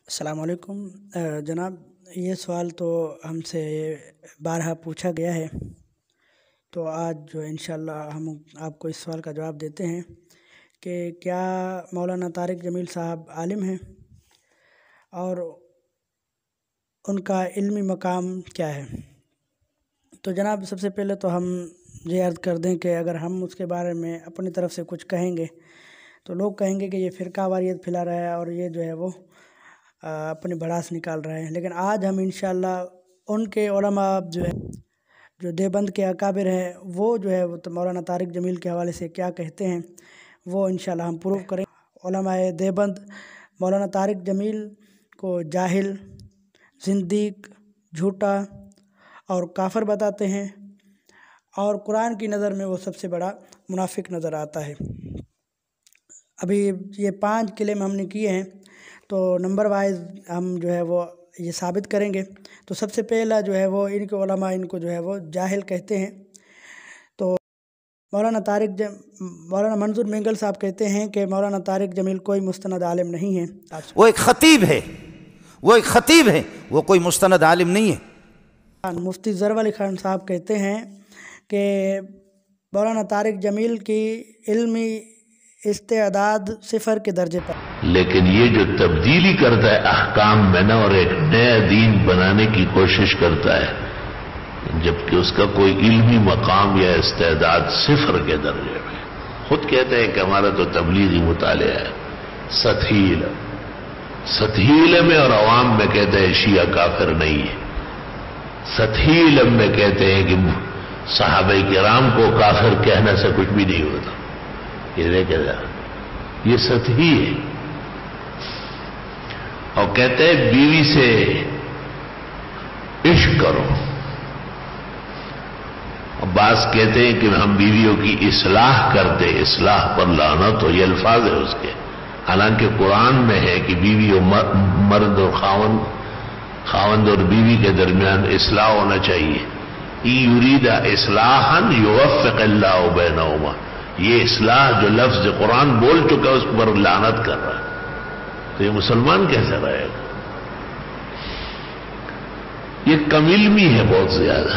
السلام علیکم جناب، یہ سوال تو ہم سے بارہا پوچھا گیا ہے، تو آج جو انشاءاللہ ہم آپ کو اس سوال کا جواب دیتے ہیں کہ کیا مولانا طارق جمیل صاحب عالم ہیں اور ان کا علمی مقام کیا ہے۔ تو جناب سب سے پہلے تو ہم یہ عرض کر دیں کہ اگر ہم اس کے بارے میں اپنی طرف سے کچھ کہیں گے تو لوگ کہیں گے کہ یہ فرقہ واریت پھیلا رہا ہے اور یہ جو ہے وہ اپنی بڑاس نکال رہے ہیں۔ لیکن آج ہم انشاءاللہ ان کے علماء جو دیوبند کے اکابر ہیں وہ جو ہے وہ مولانا طارق جمیل کے حوالے سے کیا کہتے ہیں وہ انشاءاللہ ہم پروف کریں۔ علماء دیوبند مولانا طارق جمیل کو جاہل، زندیق، جھوٹا اور کافر بتاتے ہیں، اور قرآن کی نظر میں وہ سب سے بڑا منافق نظر آتا ہے۔ ابھی یہ 5 کلیم ہم نے کیے ہیں، تو نمبر وائز ہم جو ہے وہ یہ ثابت کریں گے۔ تو سب سے پہلا جو ہے وہ ان کے علماء ان کو جو ہے وہ جاہل کہتے ہیں۔ تو مولانا منظور مینگل صاحب کہتے ہیں کہ مولانا طارق جمیل کوئی مستند عالم نہیں ہے۔ وہ ایک خطیب ہے، وہ کوئی مستند عالم نہیں ہے۔ مفتی ظفر علی خان صاحب کہتے ہیں کہ مولانا طارق جمیل کی علمی استعداد 0 کے درجے پر، لیکن یہ جو تبدیلی کرتا ہے احکام میں نا، اور ایک نیا دین بنانے کی کوشش کرتا ہے، جبکہ اس کا کوئی علمی مقام یا استعداد 0 کے درجے میں۔ خود کہتے ہیں کہ ہمارا تو تبلیغی مطالعہ ہے، سطحی علم میں، اور عوام میں کہتے ہیں شیعہ کافر نہیں ہے۔ سطحی علم میں کہتے ہیں کہ صحابہ کرام کو کافر کہنے سے کچھ بھی نہیں ہوتا، یہ سطحی ہے۔ اور کہتے ہیں بیوی سے عشق کرو، اور بعض کہتے ہیں کہ ہم بیویوں کی اصلاح کرتے، اصلاح پر لعنت ہو، یہ الفاظ ہے اس کے۔ حالانکہ قرآن میں ہے کہ بیوی اور مرد اور خاوند اور بیوی کے درمیان اصلاح ہونا چاہیے۔ یرید اصلاحا یوفق اللہ بینہما، یہ اصلاح جو لفظ قرآن بول چکا اس پر لعنت کر رہا ہے، تو یہ مسلمان کیسے رہے گا؟ یہ کم علمی ہے بہت زیادہ۔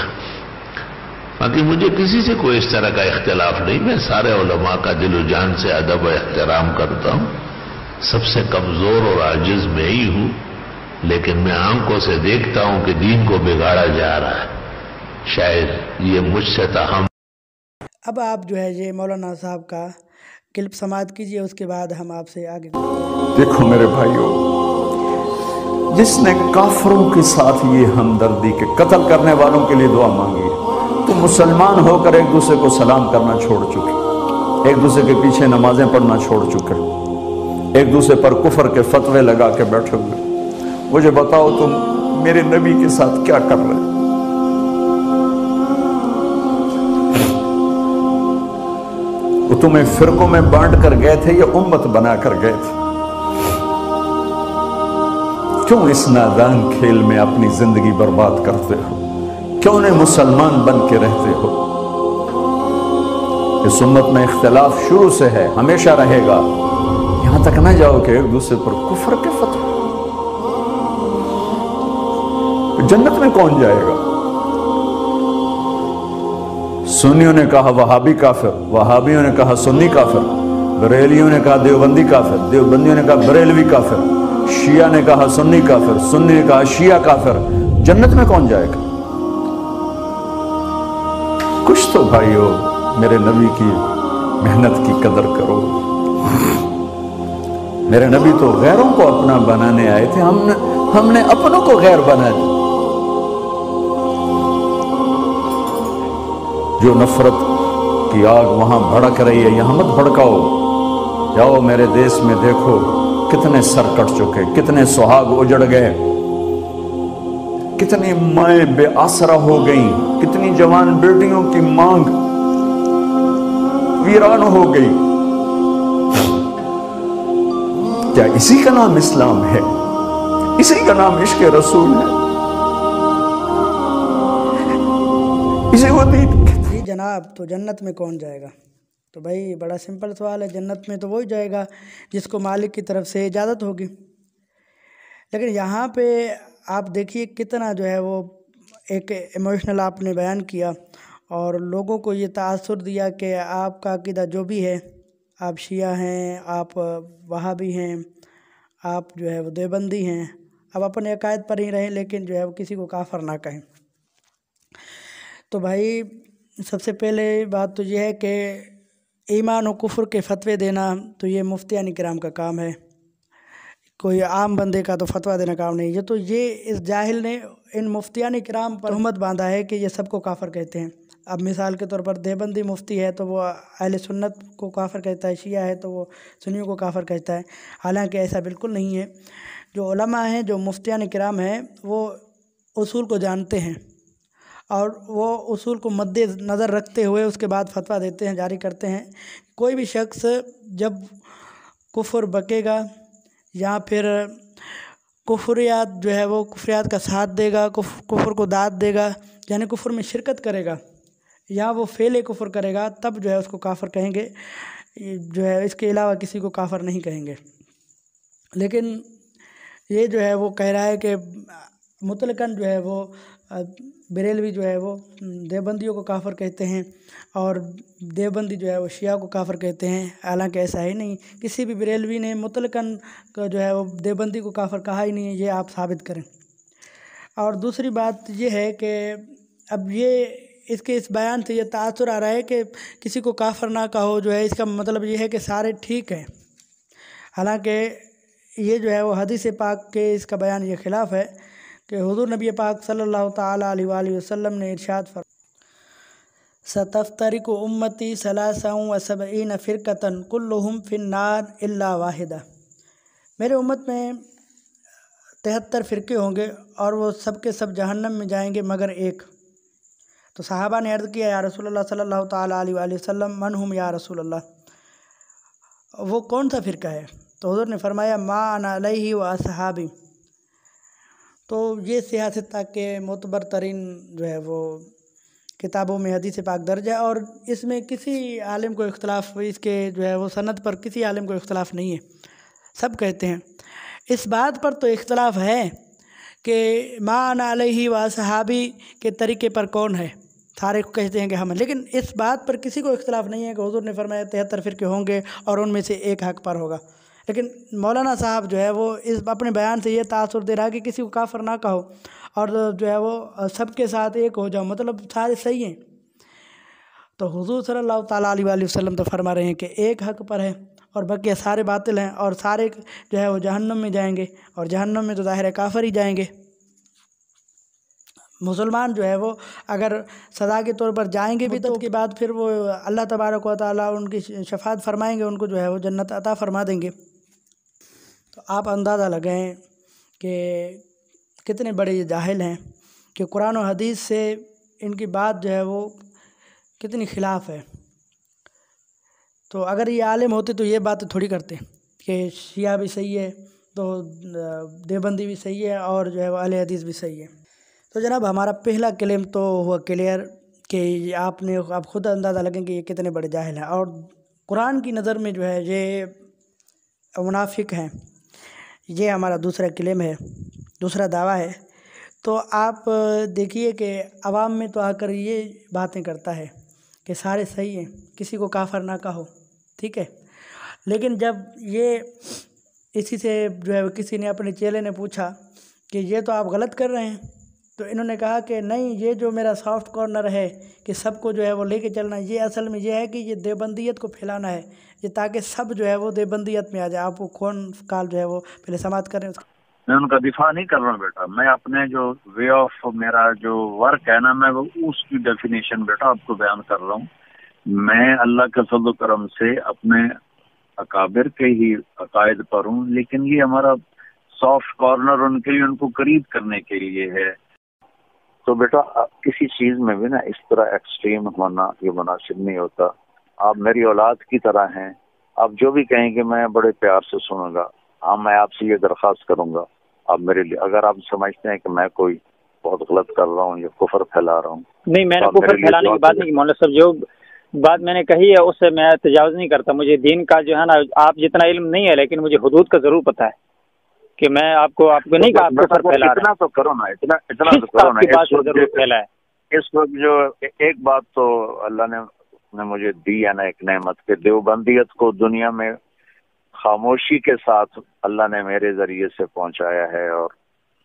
باقی مجھے کسی سے کوئی اس طرح کا اختلاف نہیں، میں سارے علماء کا دل و جان سے ادب و احترام کرتا ہوں۔ سب سے کمزور اور عاجز میں ہی ہوں، لیکن میں آنکھوں سے دیکھتا ہوں کہ دین کو بگاڑا جا رہا ہے، شاید یہ مجھ سے تاہم۔ اب آپ جو ہے یہ مولانا صاحب کا کلپ سماعت کیجئے، اس کے بعد ہم آپ سے آگے۔ دیکھو میرے بھائیوں، جس نے کافروں کے ساتھ یہ ہمدردی کے قتل کرنے والوں کے لیے دعا مانگی ہے، تو مسلمان ہو کر ایک دوسرے کو سلام کرنا چھوڑ چکے، ایک دوسرے کے پیچھے نمازیں پڑھنا چھوڑ چکے، ایک دوسرے پر کفر کے فتوے لگا کے بیٹھے ہوئے۔ مجھے بتاؤ تم میرے نبی کے ساتھ کیا کر رہے؟ وہ تمہیں فرقوں میں بانٹ کر گئے تھے یا امت بنا کر گئے تھے؟ کیوں اس نادان کھیل میں اپنی زندگی برباد کرتے ہو؟ کیوں نے مسلمان بن کے رہتے ہو؟ اس امت میں اختلاف شروع سے ہے، ہمیشہ رہے گا، یہاں تک نہ جاؤ کہ ایک دوسرے پر کفر کے فتوے۔ جنت میں کون جائے گا؟ سنیوں نے کہا وہابی کافر، وہابیوں نے کہا سنی کافر، بریلیوں نے کہا دیوبندی کافر، دیوبندیوں نے کہا بریلوی کافر، شیعہ نے کہا سنی کافر، سنی نے کہا شیعہ کافر۔ جنت میں کون جائے گا؟ کچھ تو بھائیو میرے نبی کی محنت کی قدر کرو۔ میرے نبی تو غیروں کو اپنا بنانے آئے تھے، ہم نے اپنوں کو غیر بنا دیا۔ جو نفرت کی آگ وہاں بھڑک رہی ہے، یہاں مت بھڑکاؤ۔ جاؤ میرے دیس میں دیکھو کتنے سر کٹ چکے، کتنے سہاگ اجڑ گئے، کتنی مائیں بے آسرا ہو گئیں، کتنی جوان بیٹیوں کی مانگ ویران ہو گئی۔ کیا اسی کا نام اسلام ہے؟ اسی کا نام عشق رسول ہے؟ اسی وہ دین؟ جی جناب، تو جنت میں کون جائے گا؟ تو بھائی بڑا سمپل سوال ہے، جنت میں تو وہی جائے گا جس کو مالک کی طرف سے اجازت ہوگی۔ لیکن یہاں پہ آپ دیکھیے کتنا جو ہے وہ ایک ایموشنل آپ نے بیان کیا اور لوگوں کو یہ تاثر دیا کہ آپ کا عقیدہ جو بھی ہے، آپ شیعہ ہیں، آپ وہابی ہیں، آپ جو ہے وہ دیوبندی ہیں، آپ اپنے عقائد پر ہی رہیں لیکن جو ہے وہ کسی کو کافر نہ کہیں۔ تو بھائی سب سے پہلے بات تو یہ ہے کہ ایمان و کفر کے فتوے دینا تو یہ مفتیان کرام کا کام ہے، کوئی عام بندے کا تو فتویٰ دینا کام نہیں۔ یہ تو اس جاہل نے ان مفتیان کرام پر تہمت باندھا ہے کہ یہ سب کو کافر کہتے ہیں۔ اب مثال کے طور پر دیوبندی مفتی ہے تو وہ اہل سنت کو کافر کہتا ہے، شیعہ ہے تو وہ سنیوں کو کافر کہتا ہے، حالانکہ ایسا بالکل نہیں ہے۔ جو علماء ہیں، جو مفتیان کرام ہیں، وہ اصول کو جانتے ہیں اور وہ اصول کو مد نظر رکھتے ہوئے اس کے بعد فتویٰ دیتے ہیں، جاری کرتے ہیں۔ کوئی بھی شخص جب کفر بکے گا یا پھر کفریات جو ہے وہ کفریات کا ساتھ دے گا، کفر کو داد دے گا، یعنی کفر میں شرکت کرے گا یا وہ فعل کفر کرے گا، تب جو ہے اس کو کافر کہیں گے، جو ہے اس کے علاوہ کسی کو کافر نہیں کہیں گے۔ لیکن یہ جو ہے وہ کہہ رہا ہے کہ مطلقاً جو ہے وہ بریلوی جو ہے وہ دیوبندیوں کو کافر کہتے ہیں اور دیوبندی جو ہے وہ شیعہ کو کافر کہتے ہیں، حالانکہ ایسا ہی نہیں۔ کسی بھی بریلوی نے مطلقاً جو ہے وہ دیوبندی کو کافر کہا ہی نہیں ہے، یہ آپ ثابت کریں۔ اور دوسری بات یہ ہے کہ اب اس بیان سے یہ تاثر آ رہا ہے کہ کسی کو کافر نہ کہو، جو ہے اس کا مطلب یہ ہے کہ سارے ٹھیک ہیں، حالانکہ یہ جو ہے وہ حدیث پاک کے اس کا بیان یہ خلاف ہے کہ حضور نبی پاک صلی اللہ تعالیٰ علیہ وآلہ وسلم نے ارشاد فرمایا ستفترق امتی 73 فرقۃ کلہم فی النار الا واحدہ، میرے امت میں 73 فرقے ہوں گے اور وہ سب کے سب جہنم میں جائیں گے مگر ایک۔ تو صحابہ نے عرض کیا یا رسول اللہ صلی اللہ تعالیٰ علیہ وآلہ وسلم من ہم یا رسول اللہ، وہ کون سا فرقہ ہے؟ تو حضور نے فرمایا ما انا علیہ و اصحابی۔ تو یہ سیاست کے معتبر ترین جو ہے وہ کتابوں میں حدیث پاک درج ہے اور اس میں کسی عالم کو اختلاف، اس کے جو ہے وہ سند پر کسی عالم کو اختلاف نہیں ہے، سب کہتے ہیں۔ اس بات پر تو اختلاف ہے کہ ما انا علیہ و اصحابی کے طریقے پر کون ہے، سارے کہتے ہیں کہ ہم ہیں، لیکن اس بات پر کسی کو اختلاف نہیں ہے کہ حضور نے فرمایا 73 فرقے ہوں گے اور ان میں سے ایک حق پر ہوگا۔ لیکن مولانا صاحب جو ہے وہ اس اپنے بیان سے یہ تاثر دے رہا ہے کہ کسی کو کافر نہ کہو اور جو ہے وہ سب کے ساتھ ایک ہو جاؤ، مطلب سارے صحیح ہیں۔ تو حضور صلی اللہ تعالیٰ علیہ وآلہ وسلم تو فرما رہے ہیں کہ ایک حق پر ہے اور بقیہ سارے باطل ہیں اور سارے جو ہے وہ جہنم میں جائیں گے، اور جہنم میں تو ظاہر ہے کافر ہی جائیں گے۔ مسلمان جو ہے وہ اگر سزا کے طور پر جائیں گے بھی تو کے بعد پھر وہ اللہ تبارک و تعالیٰ ان کی شفاعت فرمائیں گے، ان کو جو ہے وہ جنت عطا فرما دیں گے۔ تو آپ اندازہ لگائیں کہ کتنے بڑے یہ جاہل ہیں کہ قرآن و حدیث سے ان کی بات جو ہے وہ کتنی خلاف ہے۔ تو اگر یہ عالم ہوتے تو یہ بات تھوڑی کرتے کہ شیعہ بھی صحیح ہے تو دیوبندی بھی صحیح ہے اور جو ہے وہ اہل حدیث بھی صحیح ہے۔ تو جناب ہمارا پہلا کلیم تو ہوا کلیئر کہ آپ خود اندازہ لگیں کہ یہ کتنے بڑے جاہل ہیں اور قرآن کی نظر میں جو ہے یہ منافق ہیں۔ یہ ہمارا دوسرا کلیم ہے، دوسرا دعویٰ ہے۔ تو آپ دیکھیے کہ عوام میں تو آ کر یہ باتیں کرتا ہے کہ سارے صحیح ہیں، کسی کو کافر نہ کہو، ٹھیک ہے۔ لیکن جب یہ اسی سے جو ہے کسی نے اپنے چیلے نے پوچھا کہ یہ تو آپ غلط کر رہے ہیں، تو انہوں نے کہا کہ نہیں، یہ جو میرا سافٹ کارنر ہے کہ سب کو جو ہے وہ لے کے چلنا، یہ اصل میں یہ ہے کہ یہ دیوبندیت کو پھیلانا ہے، یہ تاکہ سب جو ہے وہ دیوبندیت میں آ جائے۔ آپ کو کون کال جو ہے وہ پہلے سماعت کریں۔ میں ان کا دفاع نہیں کر رہا ہوں بیٹا، میں اپنے جو وے آف میرا جو ورک ہے نا، میں وہ اس کی ڈیفینیشن بیٹا آپ کو بیان کر رہا ہوں۔ میں اللہ کے فضل و کرم سے اپنے اکابر کے ہی عقائد پر ہوں، لیکن یہ ہمارا سافٹ کارنر ان کے لیے، ان کو قریب کرنے کے لیے ہے۔ تو بیٹا کسی چیز میں بھی نا اس طرح ایکسٹریم ہونا یہ مناسب نہیں ہوتا۔ آپ میری اولاد کی طرح ہیں، آپ جو بھی کہیں گے میں بڑے پیار سے سنوں گا۔ ہاں، میں آپ سے یہ درخواست کروں گا، آپ میرے لیے اگر آپ سمجھتے ہیں کہ میں کوئی بہت غلط کر رہا ہوں یا کفر پھیلا رہا ہوں۔ نہیں، میں نے کفر پھیلانے کی بات نہیں کی مولانا صاحب، جو بات میں نے کہی ہے اس سے میں تجاوز نہیں کرتا۔ مجھے دین کا جو ہے نا، آپ جتنا علم نہیں ہے لیکن مجھے حدود کا ضرور پتہ ہے۔ کہ میں آپ کو نہیں کہا کفر پھیلا رہا اتنا تو کرو نا، اتنا تو کرو نا. کی بات کو ضرور پھیلائے. اس وقت جو ایک بات تو اللہ نے مجھے دی ہے نا، ایک نعمت، کہ دیوبندیت کو دنیا میں خاموشی کے ساتھ اللہ نے میرے ذریعے سے پہنچایا ہے، اور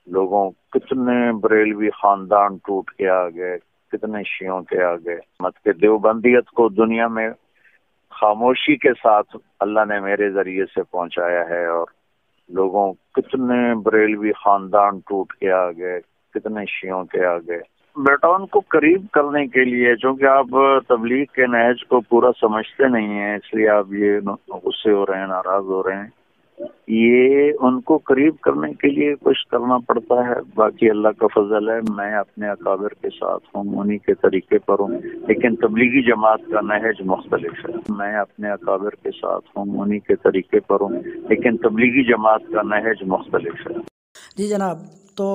لوگوں کتنے بریلوی خاندان ٹوٹ کے آ گئے، کتنے شیعوں کے آ گئے. مت کہ دیوبندیت کو دنیا میں خاموشی کے ساتھ اللہ نے میرے ذریعے سے پہنچایا ہے، اور لوگوں کتنے بریلوی خاندان ٹوٹ کے آ گئے، کتنے شیعوں کے آ گئے. بیٹا ان کو قریب کرنے کے لیے، چونکہ آپ تبلیغ کے نہج کو پورا سمجھتے نہیں ہیں، اس لیے آپ یہ غصے ہو رہے ہیں، ناراض ہو رہے ہیں. یہ ان کو قریب کرنے کے لیے کچھ کرنا پڑتا ہے. باقی اللہ کا فضل ہے، میں اپنے اکابر کے ساتھ ہوں، انہی کے طریقے پر ہوں، لیکن تبلیغی جماعت کا نہج مختلف ہے. میں اپنے اکابر کے ساتھ ہوں، انہی کے طریقے پر ہوں، لیکن تبلیغی جماعت کا نہج مختلف ہے. جی جناب، تو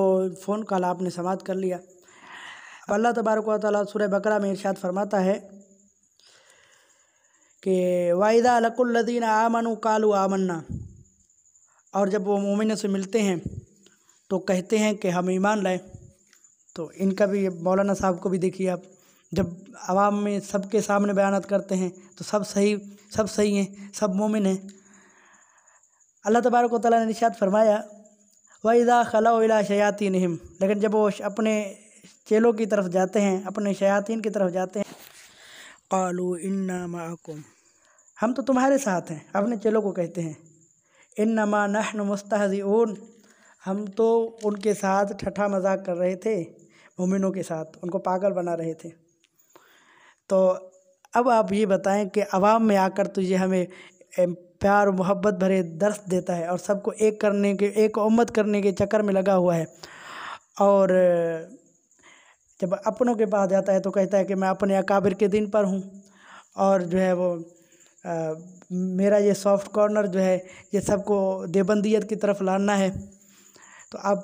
فون کال آپ نے سماعت کر لیا. اللہ تبارک و تعالیٰ سورہ بقرہ میں ارشاد فرماتا ہے کہ وَإِذَا لَقُوا الَّذِينَ آمَنُوا قَالُوا آمَنَّا، اور جب وہ مومنوں سے ملتے ہیں تو کہتے ہیں کہ ہم ایمان لائے. تو ان کا بھی مولانا صاحب کو بھی دیکھیے آپ، جب عوام میں سب کے سامنے بیانات کرتے ہیں تو سب صحیح ہیں، سب مومن ہیں. اللہ تبارک و تعالیٰ نے ارشاد فرمایا وَإِذَا خَلَوْا إِلَىٰ شَيَاطِينِهِمْ، لیکن جب وہ اپنے چیلوں کی طرف جاتے ہیں، اپنے شیاطین کی طرف جاتے ہیں، قَالُوا إِنَّا مَعَكُمْ، ہم تو تمہارے ساتھ ہیں. اپنے چیلوں کو کہتے ہیں انما نحن مستہزئون، ہم تو ان کے ساتھ ٹھٹھا مذاق کر رہے تھے، مومنوں کے ساتھ ان کو پاگل بنا رہے تھے. تو اب آپ یہ بتائیں کہ عوام میں آ کر تو یہ ہمیں پیار و محبت بھرے درس دیتا ہے، اور سب کو ایک امت کرنے کے چکر میں لگا ہوا ہے، اور جب اپنوں کے پاس جاتا ہے تو کہتا ہے کہ میں اپنے اکابر کے دین پر ہوں، اور جو ہے وہ میرا یہ سافٹ کارنر جو ہے یہ سب کو دیوبندیت کی طرف لانا ہے. تو آپ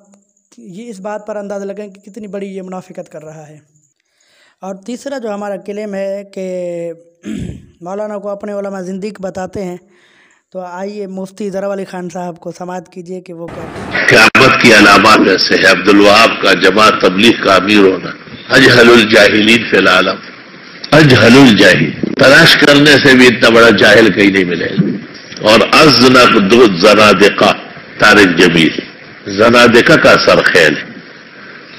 یہ اس بات پر اندازہ لگائیں کہ کتنی بڑی یہ منافقت کر رہا ہے. اور تیسرا جو ہمارا کلیم ہے کہ مولانا کو اپنے علماء زندیق بتاتے ہیں. تو آئیے مفتی ضرب علی خان صاحب کو سماعت کیجئے کہ وہ کیا قیامت کی علامات میں سے ہے عبد الوہاب کا جماعت تبلیغ کا امیر ہونا. اجہل الجاہلین فی العالم، اجہل الجاہل، تلاش کرنے سے بھی اتنا بڑا جاہل کہیں نہیں ملے. اور ازنق زنادقہ طارق جمیل، زنادقہ کا سرخیل ہے.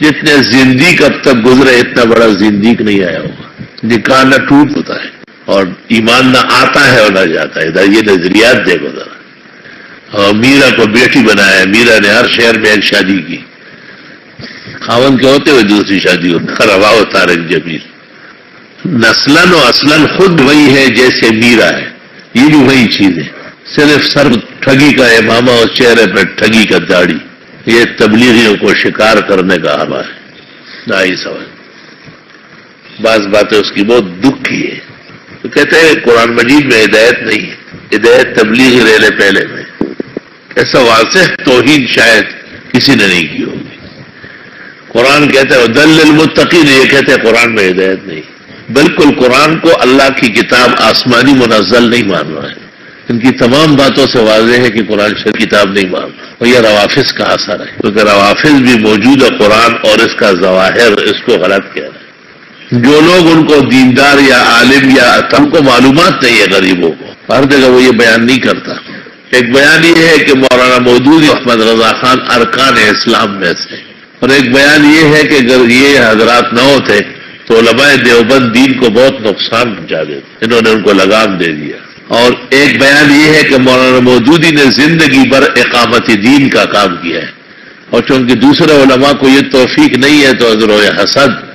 جتنے زندیق اب تک گزرے اتنا بڑا زندیق نہیں آیا ہوگا. نکاح نہ ٹوٹ ہوتا ہے اور ایمان نہ آتا ہے اور نہ جاتا ہے. ادھر یہ نظریات دیکھو ذرا. اور میرا کو بیٹی بنایا، میرا نے ہر شہر میں ایک شادی کی، خاوند کے ہوتے ہوئے دوسری شادی ہوتا. رواہ طارق جمیل نسلاً و اصلاً خود وہی ہے جیسے میرا ہے، یہ بھی وہی چیز ہے، صرف سر ٹھگی کا امامہ اور چہرے پہ ٹھگی کا داڑھی. یہ تبلیغیوں کو شکار کرنے کا ہوا ہے. نہ ہی سوال بعض باتیں اس کی بہت دکھ کی ہے. تو کہتے ہیں قرآن مجید میں ہدایت نہیں ہے، ہدایت تبلیغ ریلے پہلے میں. ایسا واضح توہین شاید کسی نے نہیں کی ہوگی. قرآن کہتے ہیں ہدی للمتقین، یہ کہتے ہیں قرآن میں ہدایت نہیں. بالکل قرآن کو اللہ کی کتاب آسمانی منزل نہیں مان رہا ہے. ان کی تمام باتوں سے واضح ہے کہ قرآن شریف کتاب نہیں مان رہا. اور یہ روافظ کا اثر ہے، کیونکہ روافظ بھی موجود ہے قرآن اور اس کا ظواہر اس کو غلط کہہ رہے ہیں. جو لوگ ان کو دیندار یا عالم یا ہم کو معلومات نہیں ہے غریبوں کو، ہر جگہ وہ یہ بیان نہیں کرتا. ایک بیان یہ ہے کہ مولانا مودودی احمد رضا خان ارکان اسلام میں سے، اور ایک بیان یہ ہے کہ اگر یہ حضرات نہ ہوتے تو علماء دیوبند دین کو بہت نقصان پہنچا دیتے، انہوں نے ان کو لگام دے دیا. اور ایک بیان یہ ہے کہ مولانا مودودی نے زندگی بھر اقامت دین کا کام کیا ہے، اور چونکہ دوسرے علماء کو یہ توفیق نہیں ہے تو ذرو حسد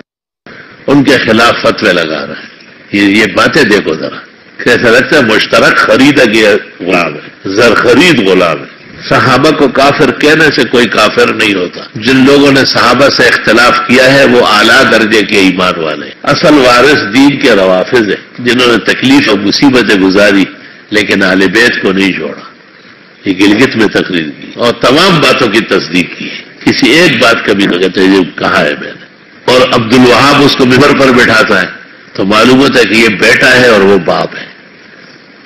ان کے خلاف فتوے لگا رہا ہے. یہ باتیں دیکھو ذرا، کیسا لگتا ہے مشترک خریدا گیا غلام ہے، زر خرید غلام ہے. صحابہ کو کافر کہنے سے کوئی کافر نہیں ہوتا. جن لوگوں نے صحابہ سے اختلاف کیا ہے وہ اعلیٰ درجے کے ایمان والے ہیں. اصل وارث دین کے روافظ ہیں، جنہوں نے تکلیف اور مصیبتیں گزاری لیکن اہل بیت کو نہیں چھوڑا. یہ گلگت میں تقریر کی اور تمام باتوں کی تصدیق کی، کسی ایک بات کا بھی نہ کہتے جو کہا ہے میں نے. اور عبد الوہاب اس کو ممبر پر بٹھاتا ہے تو معلوم ہوتا ہے کہ یہ بیٹا ہے اور وہ باپ ہے.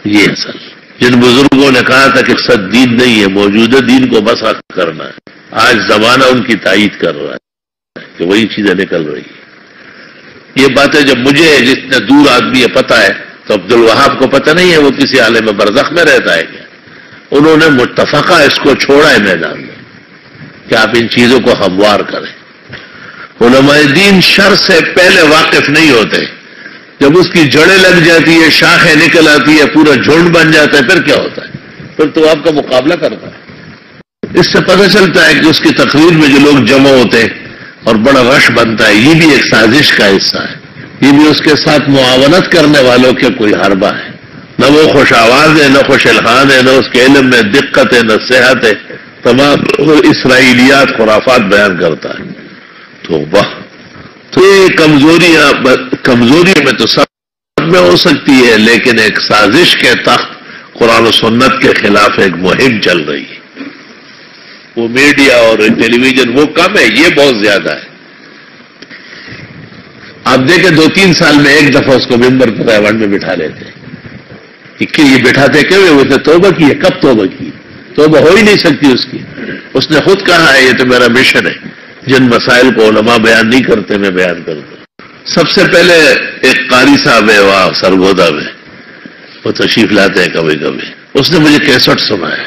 یہ اصل جن بزرگوں نے کہا تھا کہ سچ دین نہیں ہے، موجودہ دین کو بس حق کرنا ہے، آج زمانہ ان کی تائید کر رہا ہے کہ وہی چیزیں نکل رہی ہیں۔ یہ باتیں جب مجھے جتنے دور آدمی ہے پتہ ہے، تو عبد الوہاب کو پتہ نہیں ہے، وہ کسی عالم برزخ میں رہتا ہے کیا؟ انہوں نے متفقہ اس کو چھوڑا ہے میدان میں کہ آپ ان چیزوں کو ہموار کریں۔ علماء دین شر سے پہلے واقف نہیں ہوتے، جب اس کی جڑیں لگ جاتی ہے، شاخیں نکل آتی ہے، پورا جھنڈ بن جاتا ہے، پھر کیا ہوتا ہے؟ پھر تو آپ کا مقابلہ کرتا ہے۔ اس سے پتہ چلتا ہے کہ اس کی تقریر میں جو لوگ جمع ہوتے ہیں اور بڑا رش بنتا ہے، یہ بھی ایک سازش کا حصہ ہے، یہ بھی اس کے ساتھ معاونت کرنے والوں کے کوئی حربہ ہے۔ نہ وہ خوش آواز ہے، نہ خوش الحان ہے، نہ اس کے علم میں دقت ہے، نہ صحت ہے، تمام اسرائیلیات خرافات بیان کرتا ہے۔ تو واہ، تو یہ کمزوری میں تو سب میں ہو سکتی ہے، لیکن ایک سازش کے تحت قرآن و سنت کے خلاف ایک مہم چل رہی ہے۔ وہ میڈیا اور ٹیلی ویژن وہ کم ہے، یہ بہت زیادہ ہے۔ آپ دیکھیں 2-3 سال میں ایک دفعہ اس کو ممبر پر ایوانڈ میں بٹھا لیتے ہیں۔ یہ بٹھاتے کیوں؟ اس نے توبہ کی ہے۔ کب توبہ کی؟ توبہ ہو ہی نہیں سکتی اس کی۔ اس نے خود کہا ہے یہ تو میرا مشن ہے، جن مسائل کو علماء بیان نہیں کرتے میں بیان کرتا ہوں۔ سب سے پہلے ایک قاری صاحب ہے وہاں سرگودا میں، وہ تشریف لاتے ہیں کبھی کبھی، اس نے مجھے کیسٹ سنایا۔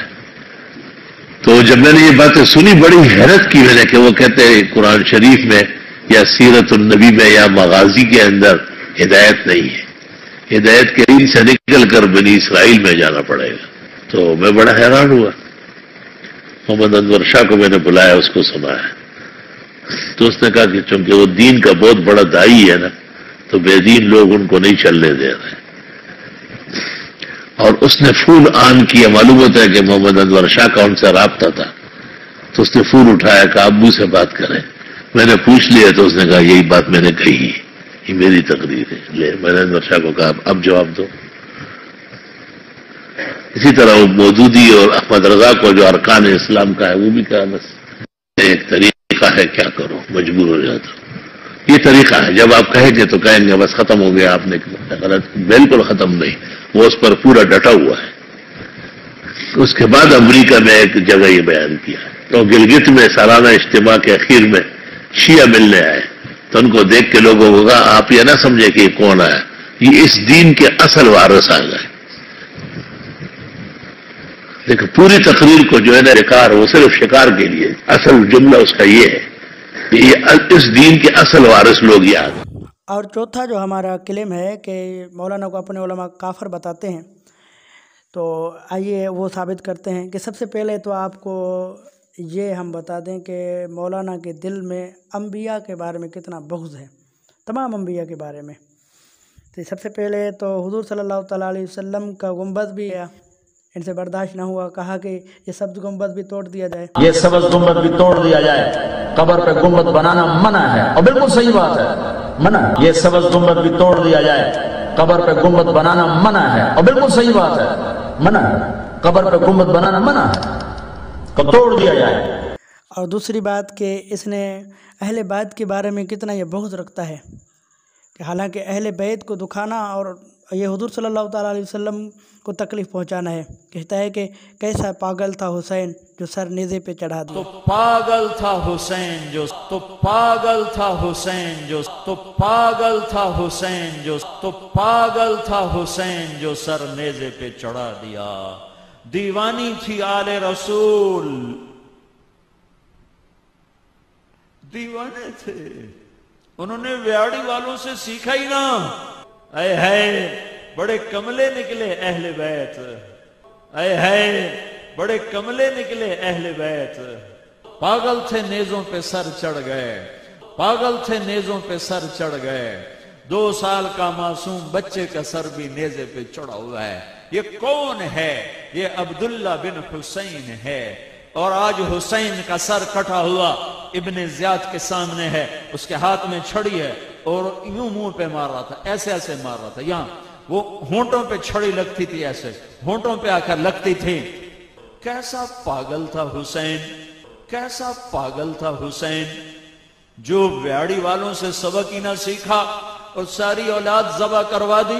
تو جب میں نے یہ باتیں سنی بڑی حیرت کی میں نے کہ وہ کہتے ہیں قرآن شریف میں یا سیرت النبی میں یا مغازی کے اندر ہدایت نہیں ہے، ہدایت کے دین سے نکل کر بنی اسرائیل میں جانا پڑے گا۔ تو میں بڑا حیران ہوا۔ محمد انور شاہ کو میں نے بلایا، اس کو سنایا، تو اس نے کہا کہ چونکہ وہ دین کا بہت بڑا دائی ہے نا، تو بے دین لوگ ان کو نہیں چلنے دے رہے۔ اور اس نے فون آن کیا، معلوم ہوتا ہے کہ محمد انور شاہ کا ان سے رابطہ تھا، تو اس نے فون اٹھایا کہ ابو سے بات کریں۔ میں نے پوچھ لیا تو اس نے کہا یہی بات میں نے کہی، یہ میری تقریر ہے۔ لے میں نے انور شاہ کو کہا اب جواب دو۔ اسی طرح وہ مودودی اور احمد رضا کو جو ارکان اسلام کا ہے وہ بھی کہا بس ایک طریقہ ہے، کیا کرو مجبور ہو جاتا۔ یہ طریقہ ہے، جب آپ کہیں گے تو کہیں گے بس ختم ہو گیا، آپ نے غلط۔ بالکل ختم نہیں، وہ اس پر پورا ڈٹا ہوا ہے۔ اس کے بعد امریکہ میں ایک جگہ یہ بیان کیا، تو گلگت میں سالانہ اجتماع کے اخیر میں شیعہ ملنے آئے، تو ان کو دیکھ کے لوگوں کو کہا آپ یہ نہ سمجھے کہ یہ کون آیا، یہ اس دین کے اصل وارث آ گئے۔ لیکن پوری تقریر کو جو ہے نا شکار، وہ صرف شکار کے لیے، اصل جملہ اس کا یہ ہے کہ یہ اس دین کے اصل وارث لوگ یہ آ گئے۔ اور چوتھا جو ہمارا کلیم ہے کہ مولانا کو اپنے علماء کافر بتاتے ہیں، تو آئیے وہ ثابت کرتے ہیں کہ سب سے پہلے تو آپ کو یہ ہم بتا دیں کہ مولانا کے دل میں انبیاء کے بارے میں کتنا بغض ہے، تمام انبیاء کے بارے میں۔ تو سب سے پہلے تو حضور صلی اللہ تعالیٰ علیہ وسلم کا گنبد بھی ہے، ان سے برداشت نہ ہوا، کہا کہ یہ سبز گنبد بھی توڑ دیا جائے، یہ سبز گنبد بھی توڑ دیا جائے، قبر پہ گنبد بنانا منع ہے، اور بالکل صحیح بات ہے، منع۔ یہ سبز گنبد بھی توڑ دیا جائے، قبر پہ گنبد بنانا منع ہے، اور بالکل صحیح بات ہے، منع۔ قبر پہ گنبد بنانا منع ہے، تو توڑ دیا جائے۔ اور دوسری بات کہ اس نے اہل بیت کے بارے میں کتنا یہ بغض رکھتا ہے، کہ حالانکہ اہل بیت کو دکھانا اور یہ حضور صلی اللہ تعالیٰ علیہ وسلم کو تکلیف پہنچانا ہے۔ کہتا ہے کہ کیسا پاگل تھا حسین جو سر نیزے پہ چڑھا دیا، تو پاگل تھا حسین جو، تو پاگل تھا حسین جو، تو پاگل تھا حسین جو، تو پاگل تھا حسین جو سر نیزے پہ چڑھا دیا۔ دیوانی تھی آل رسول، دیوانے تھے، انہوں نے ویاڑی والوں سے سیکھا ہی نا۔ اے ہے بڑے کملے نکلے اہل بیت، اے ہے بڑے کملے نکلے اہل بیت۔ پاگل تھے نیزوں پہ سر چڑھ گئے، پاگل تھے نیزوں پہ سر چڑھ گئے۔ 2 سال کا معصوم بچے کا سر بھی نیزے پہ چڑھا ہوا ہے۔ یہ کون ہے؟ یہ عبداللہ بن حسین ہے، اور آج حسین کا سر کٹا ہوا ابن زیاد کے سامنے ہے، اس کے ہاتھ میں چھڑی ہے، اور یوں منہ پہ مار رہا تھا، ایسے ایسے مار رہا تھا، یہاں وہ ہونٹوں پہ چھڑی لگتی تھی، ایسے ہونٹوں پہ آ کر لگتی تھی۔ کیسا پاگل تھا حسین، کیسا پاگل تھا حسین، جو ویاڑی والوں سے سبق ہی نہ سیکھا اور ساری اولاد ذبح کروا دی۔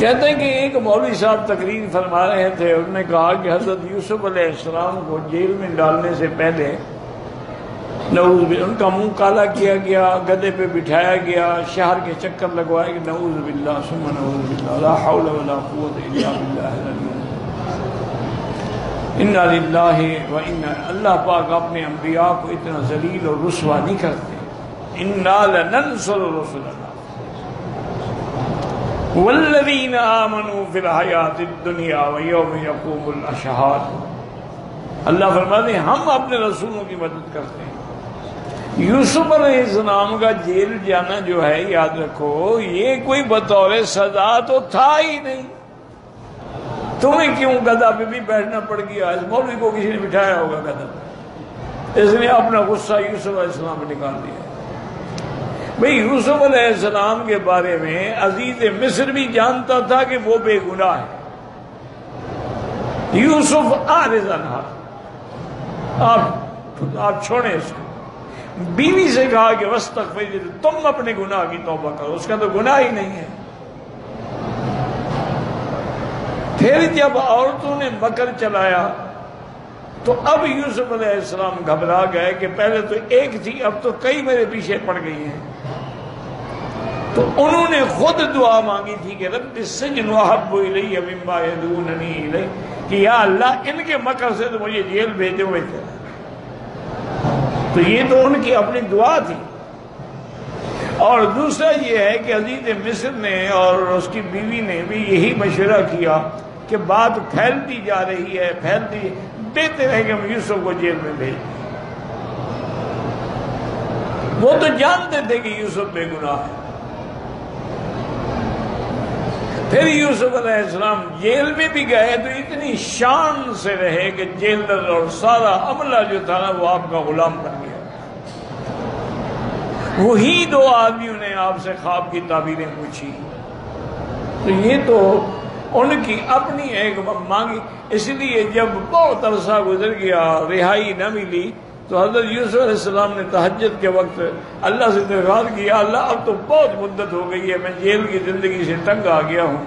کہتے ہیں کہ ایک مولوی صاحب تقریر فرما رہے تھے، انہوں نے کہا کہ حضرت یوسف علیہ السلام کو جیل میں ڈالنے سے پہلے نعوذ باللہ ان کا منہ کالا کیا گیا، گدے پہ بٹھایا گیا، شہر کے چکر لگوائے کہ نعوذ باللہ ثم نعوذ باللہ لا حول ولا قوت الا باللہ العلی انا للہ و انا، اللہ پاک اپنے انبیاء کو اتنا ذلیل اور رسوا نہیں کرتے، انا لننصر رسلنا والذین آمنوا فی الحیات الدنیا ویوم یقوم الاشہاد، اللہ فرماتے ہیں ہم اپنے رسولوں کی مدد کرتے ہیں۔ یوسف علیہ السلام کا جیل جانا جو ہے، یاد رکھو، یہ کوئی بطور سزا تو تھا ہی نہیں۔ تمہیں کیوں گدھا پہ بھی بیٹھنا پڑ گیا؟ اس مولوی کو کسی نے بٹھایا ہوگا گدھا پہ، اس نے اپنا غصہ یوسف علیہ السلام پہ نکال دیا۔ بھئی یوسف علیہ السلام کے بارے میں عزیز مصر بھی جانتا تھا کہ وہ بے گناہ ہے۔ یوسف اعرض عنہا، آپ چھوڑیں اس کو۔ بیوی سے کہا کہ واستغفری، تم اپنے گناہ کی توبہ کرو، اس کا تو گناہ ہی نہیں ہے۔ پھر جب عورتوں نے مکر چلایا تو اب یوسف علیہ السلام گھبرا گئے کہ پہلے تو ایک تھی، اب تو کئی میرے پیچھے پڑ گئی ہیں۔ تو انہوں نے خود دعا مانگی تھی کہ رب السجن احب الی مما یدعوننی الیہ، کہ یا اللہ ان کے مکر سے تو مجھے جیل بھیجے ہوئے تھے۔ تو یہ تو ان کی اپنی دعا تھی۔ اور دوسرا یہ ہے کہ عزیز مصر نے اور اس کی بیوی نے بھی یہی مشورہ کیا کہ بات پھیلتی جا رہی ہے، پھیلتی، بہتر ہے کہ ہم یوسف کو جیل میں بھیج دیں۔ وہ تو جانتے تھے کہ یوسف بے گناہ ہے۔ پھر یوسف علیہ السلام جیل میں بھی گئے تو اتنی شان سے رہے کہ جیلر اور سارا عملہ جو تھا نا وہ آپ کا غلام بن گیا۔ وہی دو آدمیوں نے آپ سے خواب کی تعبیریں پوچھی، تو یہ تو ان کی اپنی ایک مانگی۔ اس لیے جب بہت عرصہ گزر گیا، رہائی نہ ملی، تو حضرت یوسف علیہ السلام نے تہجد کے وقت اللہ سے درخواست کیا، اللہ اب تو بہت مدت ہو گئی ہے، میں جیل کی زندگی سے تنگ آ گیا ہوں۔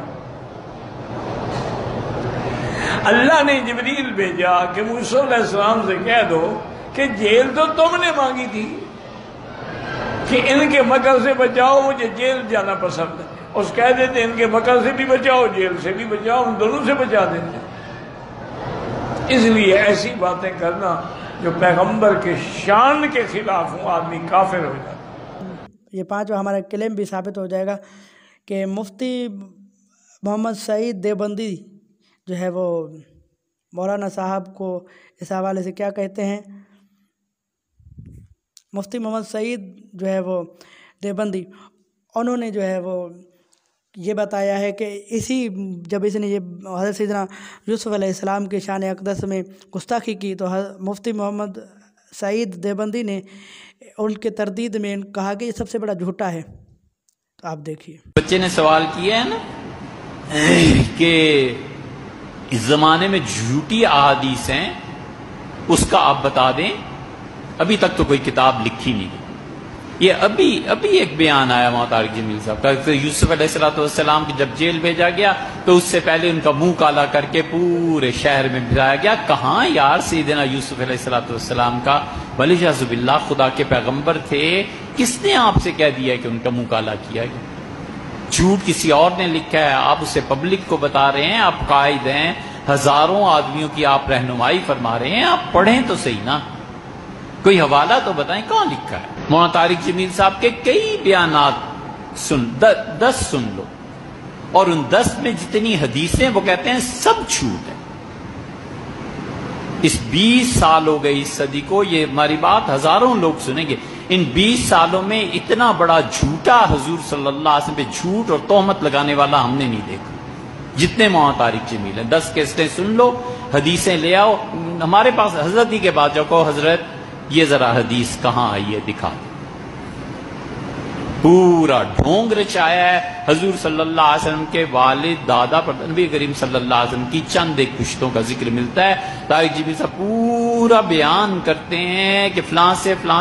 اللہ نے جبریل بھیجا کہ موسیٰ علیہ السلام سے کہہ دو کہ جیل تو تم نے مانگی تھی کہ ان کے مکر سے بچاؤ، مجھے جیل جانا پسند ہے۔ اس کہہ دیتے ان کے مکر سے بھی بچاؤ، جیل سے بھی بچاؤ، ان دونوں سے بچا دیتے۔ اس لیے ایسی باتیں کرنا جو پیغمبر کے شان کے خلاف ہوں، آدمی کافر ہو جاتا۔ یہ پانچواں ہمارا کلیم بھی ثابت ہو جائے گا کہ مفتی محمد سعید دیوبندی جو ہے وہ مولانا صاحب کو اس حوالے سے کیا کہتے ہیں۔ مفتی محمد سعید جو ہے وہ دیوبندی، انہوں نے جو ہے وہ یہ بتایا ہے کہ جب اس نے یہ حضرت سیدنا یوسف علیہ السلام کے شان اقدس میں گستاخی کی تو مفتی محمد سعید دیوبندی نے ان کے تردید میں کہا کہ یہ سب سے بڑا جھوٹا ہے۔ تو آپ دیکھیے، بچے نے سوال کیا ہے نا کہ اس زمانے میں جھوٹی احادیث ہیں، اس کا آپ بتا دیں۔ ابھی تک تو کوئی کتاب لکھی نہیں۔ یہ ابھی ایک بیان آیا مولانا طارق جمیل صاحب کا کہ یوسف علیہ السلام کی جب جیل بھیجا گیا تو اس سے پہلے ان کا منہ کالا کر کے پورے شہر میں بھجایا گیا۔ کہاں یار سیدنا یوسف علیہ السلام کا ولیعاذ باللہ خدا کے پیغمبر تھے، کس نے آپ سے کہہ دیا کہ ان کا منہ کالا کیا گیا؟ جھوٹ کسی اور نے لکھا ہے، آپ اسے پبلک کو بتا رہے ہیں، آپ قائد ہیں، ہزاروں آدمیوں کی آپ رہنمائی فرما رہے ہیں، آپ پڑھیں تو صحیح نا، کوئی حوالہ تو بتائیں کہاں لکھا ہے۔ مولانا طارق جمیل صاحب کے کئی بیانات 10 سن لو، اور ان 10 میں جتنی حدیثیں وہ کہتے ہیں سب جھوٹ ہیں۔ اس 20 سال ہو گئی اس صدی کو، یہ ہماری بات ہزاروں لوگ سنیں گے، ان 20 سالوں میں اتنا بڑا جھوٹا حضور صلی اللہ علیہ وسلم پہ جھوٹ اور تہمت لگانے والا ہم نے نہیں دیکھا جتنے مولانا طارق جمیل ہیں۔ 10 کیسٹیں سن لو، حدیثیں لے آؤ، ہمارے پاس حضرت ہی کے بعد جاؤ، کہو حضرت یہ ذرا حدیث کہاں آئی ہے دکھا دیں۔ پورا ڈھونگ رچایا ہے حضور صلی اللہ علیہ وسلم کے والد دادا پر نبی کریم صلی اللہ علیہ وسلم کی چند ایک پشتوں کا ذکر ملتا ہے۔ طارق جمیل صاحب پورا بیان کرتے ہیں کہ فلاں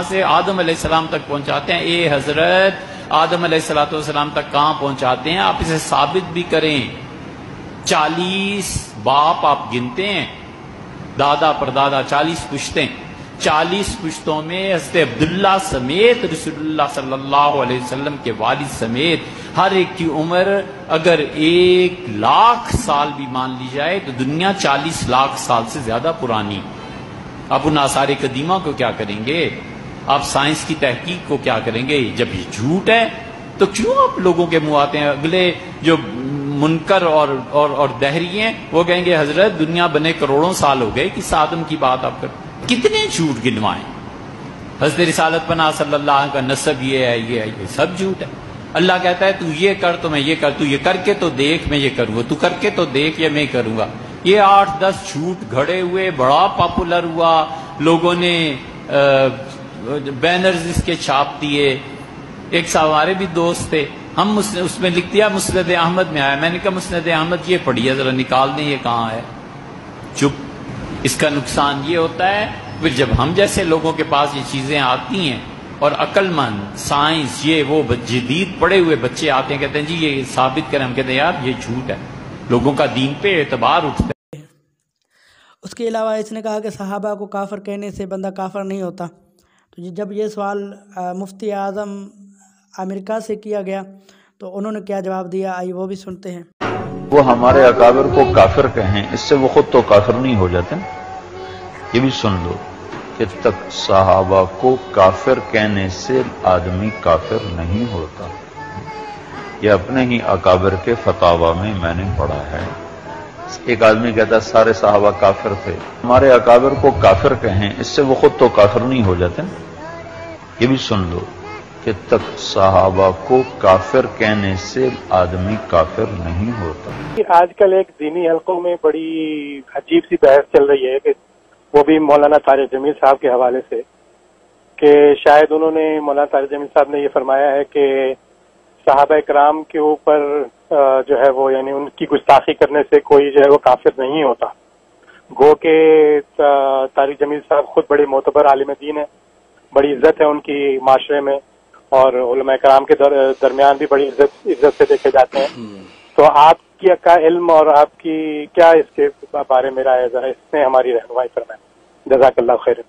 سے آدم علیہ السلام تک پہنچاتے ہیں۔ اے حضرت آدم علیہ السلام تک کہاں پہنچاتے ہیں؟ آپ اسے ثابت بھی کریں۔ 40 باپ آپ گنتے ہیں، دادا پردادا 40 پشتیں، 40 پشتوں میں حضرت عبداللہ سمیت رسول اللہ صلی اللہ علیہ وسلم کے والد سمیت ہر ایک کی عمر اگر 1,00,000 سال بھی مان لی جائے تو دنیا 40 لاکھ سال سے زیادہ پرانی۔ آپ ان آثار قدیمہ کو کیا کریں گے؟ آپ سائنس کی تحقیق کو کیا کریں گے؟ جب یہ جھوٹ ہے تو کیوں آپ لوگوں کے منہ آتے ہیں؟ اگلے جو منکر اور دہری ہیں وہ کہیں گے حضرت دنیا بنے کروڑوں سال ہو گئے، کس آدم کی بات آپ کر؟ کتنے جھوٹ گنوائیں؟ حضرت رسالت پناہ صلی اللہ علیہ وسلم کا نسب یہ ہے، یہ سب جھوٹ ہے۔ اللہ کہتا ہے تو یہ کر تو میں یہ کر، تو یہ کر کے تو دیکھ میں یہ کروں گا، تو کر کے تو دیکھ یہ میں کروں گا۔ یہ 8-10 جھوٹ گھڑے ہوئے، بڑا پاپولر ہوا، لوگوں نے بینرز اس کے چھاپ دیے۔ ایک صاحب ہمارے بھی دوست تھے، ہم اس میں لکھ دیا مسند احمد میں آیا، میں نے کہا مسند احمد یہ پڑھیے ذرا نکال دیں یہ کہاں ہے، چپ۔ اس کا نقصان یہ ہوتا ہے پھر جب ہم جیسے لوگوں کے پاس یہ چیزیں آتی ہیں اور عقل مند سائنس یہ وہ جدید پڑے ہوئے بچے آتے ہیں کہتے ہیں جی یہ ثابت کریں، ہم کہتے ہیں یار یہ جھوٹ ہے، لوگوں کا دین پہ اعتبار اٹھتا ہے۔ اس کے علاوہ اس نے کہا کہ صحابہ کو کافر کہنے سے بندہ کافر نہیں ہوتا۔ تو جب یہ سوال مفتی اعظم امریکہ سے کیا گیا تو انہوں نے کیا جواب دیا، آئیے وہ بھی سنتے ہیں۔ وہ ہمارے اکابر کو کافر کہیں اس سے وہ خود تو کافر نہیں ہو جاتے۔ یہ بھی سن لو کہ تک صحابہ کو کافر کہنے سے آدمی کافر نہیں ہوتا، یہ اپنے ہی اکابر کے فتاوی میں میں نے پڑھا ہے۔ ایک آدمی کہتا ہے سارے صحابہ کافر تھے، ہمارے اکابر کو کافر کہیں اس سے وہ خود تو کافر نہیں ہو جاتے۔ یہ بھی سن لو کہ تک صحابہ کو کافر کہنے سے آدمی کافر نہیں ہوتا۔ آج کل ایک دینی حلقوں میں بڑی عجیب سی بحث چل رہی ہے کہ وہ بھی مولانا طارق جمیل صاحب کے حوالے سے، کہ شاید انہوں نے مولانا طارق جمیل صاحب نے یہ فرمایا ہے کہ صحابہ کرام کے اوپر جو ہے وہ یعنی ان کی گستاخی کرنے سے کوئی جو ہے وہ کافر نہیں ہوتا۔ گو کہ طارق جمیل صاحب خود بڑے معتبر عالم دین ہیں، بڑی عزت ہے ان کی معاشرے میں، اور علماء کرام کے درمیان بھی بڑی عزت سے دیکھے جاتے ہیں۔ تو آپ کا علم اور آپ کی کیا اس کے بارے میں رائے ہے، ذرا اس میں ہماری رہنمائی فرمائیں، جزاک اللہ خیر۔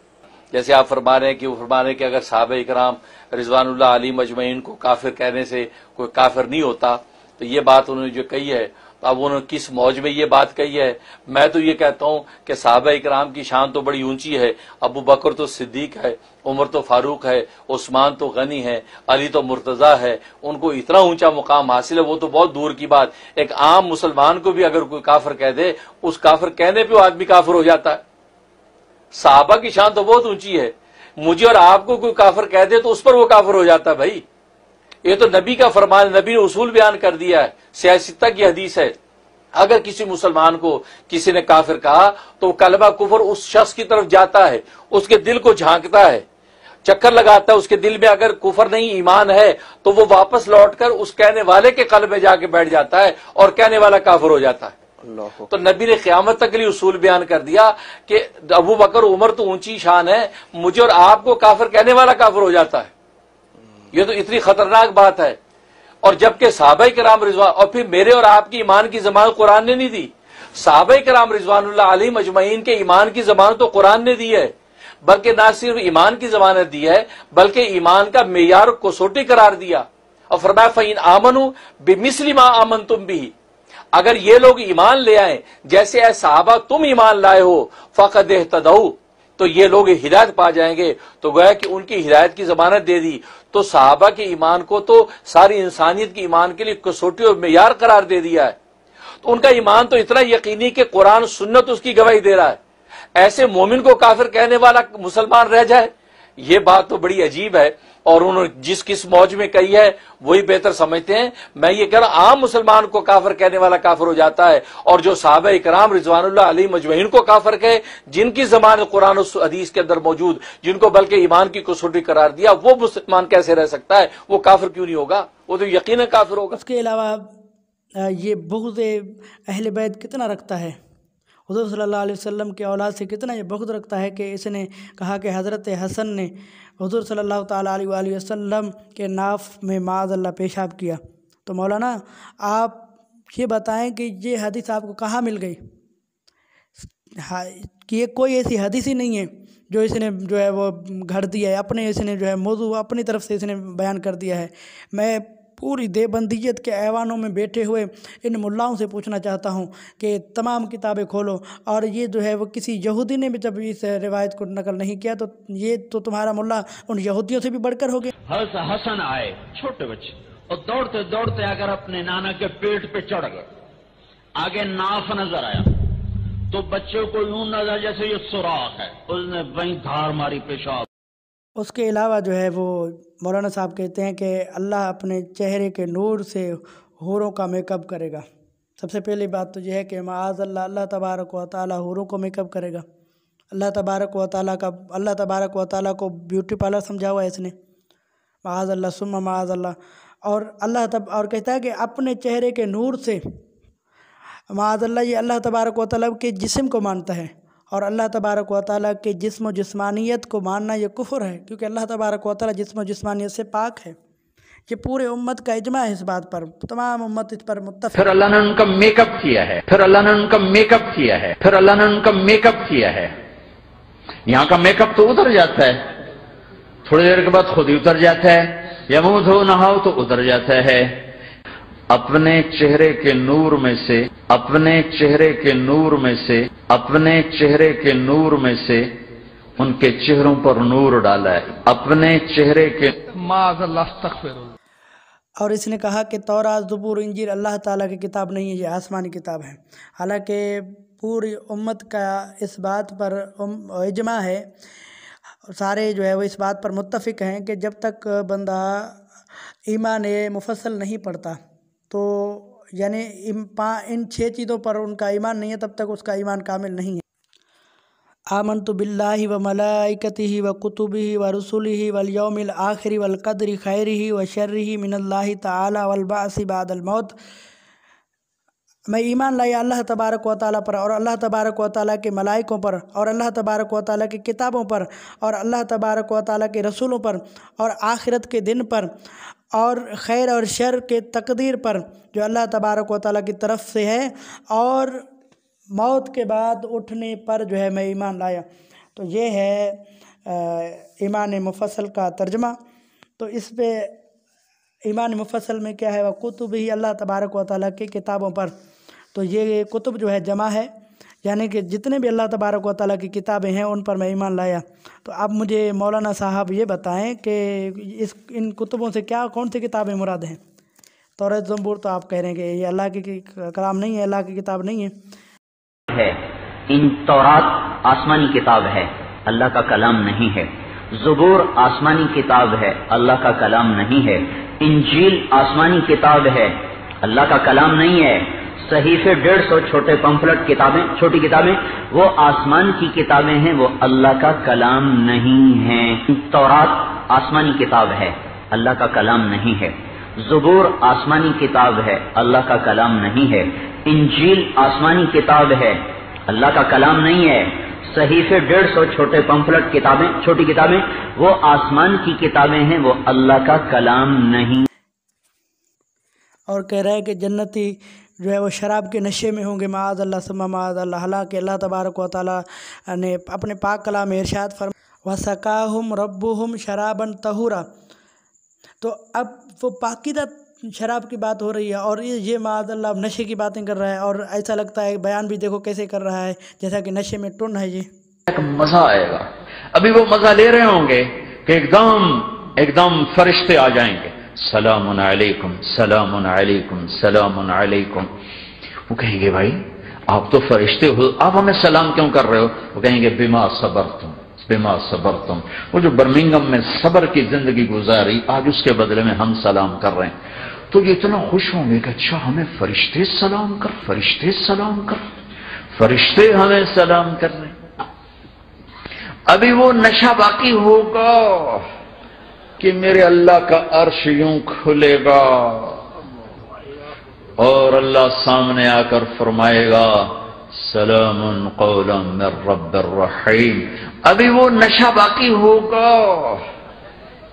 جیسے آپ فرما رہے ہیں کہ وہ فرما رہے ہیں کہ اگر صحابہ کرام رضوان اللہ علیہم اجمعین کو کافر کہنے سے کوئی کافر نہیں ہوتا، تو یہ بات انہوں نے جو کہی ہے تو اب انہوں نے کس موج میں یہ بات کہی ہے؟ میں تو یہ کہتا ہوں کہ صحابہ کرام کی شان تو بڑی اونچی ہے، ابو بکر تو صدیق ہے، عمر تو فاروق ہے، عثمان تو غنی ہے، علی تو مرتضیٰ ہے، ان کو اتنا اونچا مقام حاصل ہے، وہ تو بہت دور کی بات۔ ایک عام مسلمان کو بھی اگر کوئی کافر کہہ دے، اس کافر کہنے پہ وہ آدمی کافر ہو جاتا ہے۔ صحابہ کی شان تو بہت اونچی ہے، مجھے اور آپ کو کوئی کافر کہہ دے تو اس پر وہ کافر ہو جاتا ہے۔ بھائی یہ تو نبی کا فرمان، نبی نے اصول بیان کر دیا ہے، سیاستہ کی حدیث ہے، اگر کسی مسلمان کو کسی نے کافر کہا تو کلمہ کفر اس شخص کی طرف جاتا ہے، اس کے دل کو جھانکتا ہے، چکر لگاتا ہے، اس کے دل میں اگر کفر نہیں ایمان ہے تو وہ واپس لوٹ کر اس کہنے والے کے قلب میں جا کے بیٹھ جاتا ہے اور کہنے والا کافر ہو جاتا ہے۔ تو نبی نے قیامت تک کے لیے اصول بیان کر دیا کہ ابو بکر عمر تو اونچی شان ہے، مجھے اور آپ کو کافر کہنے والا کافر ہو جاتا ہے۔ یہ تو اتنی خطرناک بات ہے۔ اور جبکہ صحابہ کرام رضوان، اور پھر میرے اور آپ کی ایمان کی ضمانت قرآن نے نہیں دی، صحابہ کرام رضوان اللہ علیہم اجمعین کے ایمان کی ضمانت تو قرآن نے دی ہے، بلکہ نہ صرف ایمان کی ضمانت دی ہے بلکہ ایمان کا معیار کو سوٹی قرار دیا، اور فرمایا فَإِنْ آمَنُوا بِمِثْلِ مَا آمَنْتُمْ بِهِ، اگر یہ لوگ ایمان لے آئیں جیسے اے صحابہ تم ایمان لائے ہو فَقَدْ اهْتَدَوْا، تو یہ لوگ ہدایت پا جائیں گے۔ تو گویا کہ ان کی ہدایت کی ضمانت دے دی، تو صحابہ کے ایمان کو تو ساری انسانیت کے ایمان کے لیے کسوٹی اور معیار قرار دے دیا ہے۔ تو ان کا ایمان تو اتنا یقینی کہ قرآن سنت اس کی گواہی دے رہا ہے، ایسے مومن کو کافر کہنے والا مسلمان رہ جائے، یہ بات تو بڑی عجیب ہے۔ اور انہوں نے جس کس موج میں کہی ہے وہی بہتر سمجھتے ہیں۔ میں یہ کہہ رہا ہوں عام مسلمان کو کافر کہنے والا کافر ہو جاتا ہے، اور جو صحابہ کرام رضوان اللہ علیہم اجمعین کو کافر کہے، جن کی ضمانت قرآن و حدیث کے اندر موجود، جن کو بلکہ ایمان کی کسوٹی قرار دیا، وہ مسلمان کیسے رہ سکتا ہے؟ وہ کافر کیوں نہیں ہوگا؟ وہ تو یقیناً کافر ہوگا۔ اس کے علاوہ یہ بغض اہل بیت کتنا رکھتا ہے، حضور صلی اللہ علیہ وسلم کے اولاد سے کتنا یہ بغض رکھتا ہے کہ اس نے کہا کہ حضرت حسن نے حضور صلی اللہ تعالیٰ علیہ وآلہ وسلم کے ناف میں معاذ اللہ پیشاب کیا۔ تو مولانا آپ یہ بتائیں کہ یہ حدیث آپ کو کہاں مل گئی؟ کہ یہ کوئی ایسی حدیث ہی نہیں ہے جو اس نے جو ہے وہ گھڑ دیا ہے، اپنے اس نے جو ہے موضوع اپنی طرف سے اس نے بیان کر دیا ہے۔ میں پوری دیوبندیت کے ایوانوں میں بیٹھے ہوئے ان ملاؤں سے پوچھنا چاہتا ہوں کہ تمام کتابیں کھولو، اور یہ جو ہے وہ کسی یہودی نے بھی جب اس روایت کو نقل نہیں کیا تو یہ تو تمہارا ملا ان یہودیوں سے بھی بڑھ کر ہو گیا۔ حسن آئے چھوٹے بچے اور دوڑتے دوڑتے اگر اپنے نانا کے پیٹ پہ چڑھ گئے، آگے ناف نظر آیا تو بچے کو یوں نظر جیسے یہ سوراخ ہے، اس نے وہیں دھار ماری پیشاب۔ اس کے علاوہ جو ہے وہ مولانا صاحب کہتے ہیں کہ اللہ اپنے چہرے کے نور سے حوروں کا میک اپ کرے گا۔ سب سے پہلی بات تو یہ ہے کہ معاذ اللہ، اللہ تبارک و تعالیٰ حوروں کو میک اپ کرے گا۔ اللہ تبارک و تعالیٰ کو بیوٹی پارلر سمجھا ہوا ہے اس نے، معاذ اللہ ثم معاذ اللہ۔ اور اور کہتا ہے کہ اپنے چہرے کے نور سے، معاذ اللہ یہ اللہ تبارک و تعالیٰ کے جسم کو مانتا ہے، اور اللہ تبارک و تعالیٰ کے جسم و جسمانیت کو ماننا یہ کفر ہے، کیونکہ اللہ تبارک و تعالیٰ جسم و جسمانیت سے پاک ہے۔ یہ پورے امت کا اجماع ہے اس بات پر، تمام امت اس پر متفق۔ پھر اللہ نے ان کا میک اپ کیا ہے، پھر اللہ نے ان کا میک اپ کیا ہے، پھر اللہ نے ان کا میک اپ کیا ہے۔ یہاں کا میک اپ تو اتر جاتا ہے، تھوڑی دیر کے بعد خود ہی اتر جاتا ہے، یا منہ دھو نہاؤ تو اتر جاتا ہے۔ اپنے چہرے کے نور میں سے، اپنے چہرے کے نور میں سے، اپنے چہرے کے نور میں سے ان کے چہروں پر نور ڈالا ہے، اپنے چہرے کے معاذ اللہ استغفر اللہ۔ اور اس نے کہا کہ تورات، زبور، انجیل اللہ تعالیٰ کی کتاب نہیں ہے، یہ آسمانی کتاب ہے۔ حالانکہ پوری امت کا اس بات پر اجماع ہے، سارے جو ہے وہ اس بات پر متفق ہیں کہ جب تک بندہ ایمان مفصل نہیں پڑھتا تو یعنی ان 6 چیزوں پر ان کا ایمان نہیں ہے، تب تک اس کا ایمان کامل نہیں ہے۔ آمنت باللہ و ملائکتہ و کتبہ و رسلہ والیوم الآخر والقدر خیرہ و شرہ من اللہ تعالی والبعث بعد الموت۔ میں ایمان لایا اللہ تبارک و تعالیٰ پر، اور اللہ تبارک و تعالیٰ کے ملائکوں پر، اور اللہ تبارک و تعالیٰ کی کتابوں پر، اور اللہ تبارک و تعالیٰ کے رسولوں پر، اور آخرت کے دن پر، اور خیر اور شر کے تقدیر پر جو اللہ تبارک و تعالیٰ کی طرف سے ہے، اور موت کے بعد اٹھنے پر جو ہے میں ایمان لایا۔ تو یہ ہے ایمان مفصل کا ترجمہ۔ تو اس پہ ایمان مفصل میں کیا ہے، وہ کتب ہی اللہ تبارک و تعالیٰ کی کتابوں پر، تو یہ کتب جو ہے جمع ہے، یعنی کہ جتنے بھی اللہ تبارک و تعالیٰ کی کتابیں ہیں ان پر میں ایمان لایا۔ تو اب مجھے مولانا صاحب یہ بتائیں کہ ان کتبوں سے کون سی کتابیں مراد ہیں؟ تورات، زبور تو آپ کہہ رہے ہیں کہ یہ اللہ کی کلام نہیں ہے، اللہ کی کتاب نہیں ہے۔ ان تورات آسمانی کتاب ہے، اللہ کا کلام نہیں ہے۔ زبور آسمانی کتاب ہے، اللہ کا کلام نہیں ہے۔ انجیل آسمانی کتاب ہے، اللہ کا کلام نہیں ہے۔ صحیفے 150 چھوٹے پمفلٹ کتابیں، چھوٹی کتابیں، وہ آسمان کی کتابیں ہیں، وہ اللہ کا کلام نہیں ہیں۔ تورات آسمانی کتاب ہے، اللہ کا کلام نہیں ہے۔ زبور آسمانی کتاب ہے، اللہ کا کلام نہیں ہے۔ انجیل آسمانی کتاب ہے، اللہ کا کلام نہیں ہے۔ صحیفے 150 چھوٹے پمفلٹ کتابیں، چھوٹی کتابیں، وہ آسمان کی کتابیں ہیں، وہ اللہ کا کلام نہیں۔ اور کہہ رہا ہے کہ جنتی جو ہے وہ شراب کے نشے میں ہوں گے، معاذ اللہ ثم معاذ اللہ۔ حالانکہ اللہ تبارک و تعالیٰ نے اپنے پاک کلام میں ارشاد فرمایا وَسَقَاهُمْ رَبُّهُمْ شَرَابًا طَهُورًا۔ تو اب وہ پاکیزہ شراب کی بات ہو رہی ہے، اور یہ معاذ اللہ نشے کی باتیں کر رہا ہے، اور ایسا لگتا ہے بیان بھی دیکھو کیسے کر رہا ہے جیسا کہ نشے میں ٹن ہے۔ یہ مزہ آئے گا، ابھی وہ مزہ لے رہے ہوں گے کہ ایک دم فرشتے آ جائیں گے، سلام علیکم سلام علیکم سلام علیکم۔ وہ کہیں گے بھائی آپ تو فرشتے ہو، آپ ہمیں سلام کیوں کر رہے ہو؟ وہ کہیں گے بما صبرتم بما صبرتم۔ وہ جو برمنگم میں صبر کی زندگی گزاری، آج اس کے بدلے میں ہم سلام کر رہے ہیں۔ تو یہ اتنا خوش ہوں گے کہ اچھا ہمیں فرشتے سلام کر، فرشتے سلام کر، فرشتے ہمیں سلام کر رہے ہیں۔ ابھی وہ نشہ باقی ہوگا کہ میرے اللہ کا عرش یوں کھلے گا اور اللہ سامنے آ کر فرمائے گا سلام قولا من رب الرحیم۔ ابھی وہ نشہ باقی ہوگا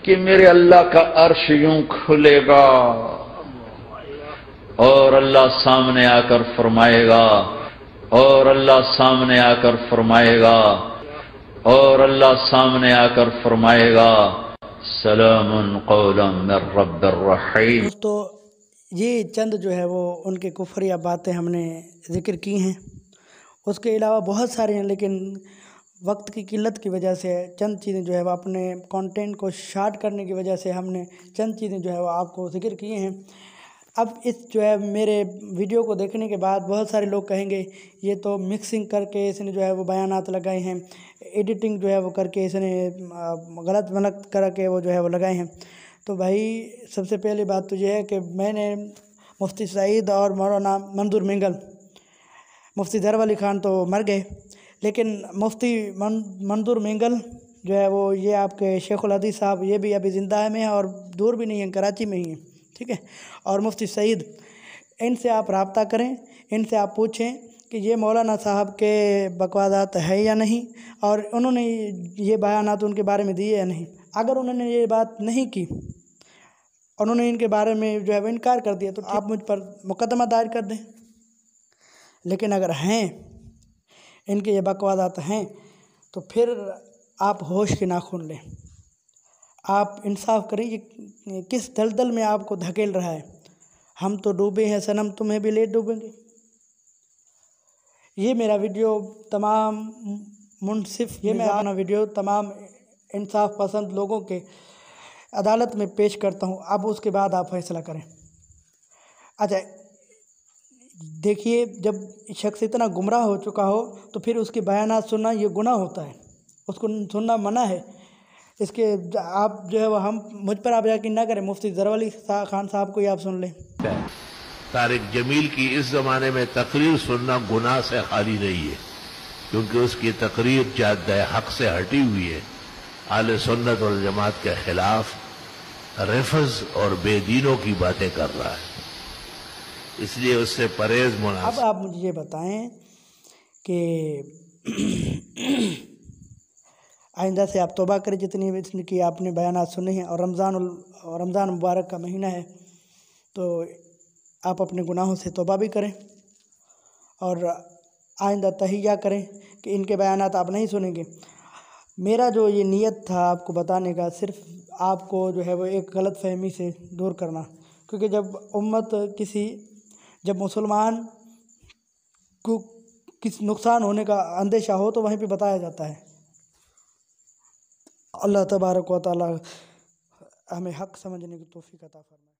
کہ میرے اللہ کا عرش یوں کھلے گا اور اللہ سامنے آ کر فرمائے گا اور اللہ سامنے آ کر فرمائے گا اور اللہ سامنے آ کر فرمائے گا سلام قولا من رب الرحیم۔ تو یہ چند جو ہے وہ ان کے کفریہ باتیں ہم نے ذکر کی ہیں، اس کے علاوہ بہت سارے ہیں، لیکن وقت کی قلت کی وجہ سے چند چیزیں جو ہے وہ اپنے کانٹینٹ کو شارٹ کرنے کی وجہ سے ہم نے چند چیزیں جو ہے وہ آپ کو ذکر کیے ہیں۔ اب اس جو ہے میرے ویڈیو کو دیکھنے کے بعد بہت سارے لوگ کہیں گے یہ تو مکسنگ کر کے اس نے جو ہے وہ بیانات لگائے ہیں، ایڈیٹنگ جو ہے وہ کر کے اس نے غلط ملت کر کے وہ جو ہے وہ لگائے ہیں۔ تو بھائی سب سے پہلی بات تو یہ ہے کہ میں نے مفتی سعید اور مولانا منظور مینگل، مفتی ظفر علی خان تو مر گئے، لیکن مفتی منظور مینگل جو ہے وہ یہ آپ کے شیخ الحدیث صاحب یہ بھی ابھی زندہ میں ہیں اور دور بھی نہیں ہیں، کراچی میں ہی ہیں، ٹھیک ہے۔ اور مفتی سعید، ان سے آپ رابطہ کریں، ان سے آپ پوچھیں کہ یہ مولانا صاحب کے بکواسات ہے یا نہیں، اور انہوں نے یہ بیانات ان کے بارے میں دیے یا نہیں۔ اگر انہوں نے یہ بات نہیں کی، انہوں نے ان کے بارے میں جو ہے وہ انکار کر دیا، تو آپ مجھ پر مقدمہ دائر کر دیں۔ لیکن اگر ہیں ان کے یہ بکواسات ہیں تو پھر آپ ہوش کے ناخن لیں، آپ انصاف کریں یہ کس دلدل میں آپ کو دھکیل رہا ہے۔ ہم تو ڈوبے ہیں صنم، تمہیں بھی لے ڈوبیں گے۔ یہ میرا ویڈیو تمام منصف، یہ میں اپنا ویڈیو تمام انصاف پسند لوگوں کے عدالت میں پیش کرتا ہوں، اب اس کے بعد آپ فیصلہ کریں۔ اچھا دیکھیے، جب شخص اتنا گمراہ ہو چکا ہو تو پھر اس کے بیانات سننا یہ گناہ ہوتا ہے، اس کو سننا منع ہے۔ اس کے آپ جو ہے وہ مجھ پر آپ یقین نہ کریں، مفتی ظفر علی خان صاحب کو ہی آپ سن لیں۔ طارق جمیل کی اس زمانے میں تقریر سننا گناہ سے خالی نہیں ہے، کیونکہ اس کی تقریر جادہ حق سے ہٹی ہوئی ہے، اہل سنت والجماعت کے خلاف رفض اور بے دینوں کی باتیں کر رہا ہے، اس لیے اس سے پرہیز مناسب۔ اب آپ مجھے یہ بتائیں کہ آئندہ سے آپ توبہ کریں، جتنی بھی کی آپ نے بیانات سنے ہیں، اور رمضان مبارک کا مہینہ ہے تو آپ اپنے گناہوں سے توبہ بھی کریں، اور آئندہ تہیہ کریں کہ ان کے بیانات آپ نہیں سنیں گے۔ میرا جو یہ نیت تھا آپ کو بتانے کا، صرف آپ کو جو ہے وہ ایک غلط فہمی سے دور کرنا، کیونکہ جب مسلمان کو کس نقصان ہونے کا اندیشہ ہو تو وہیں پہ بتایا جاتا ہے۔ اللہ تبارک و تعالی ہمیں حق سمجھنے کی توفیق عطا فرمائے۔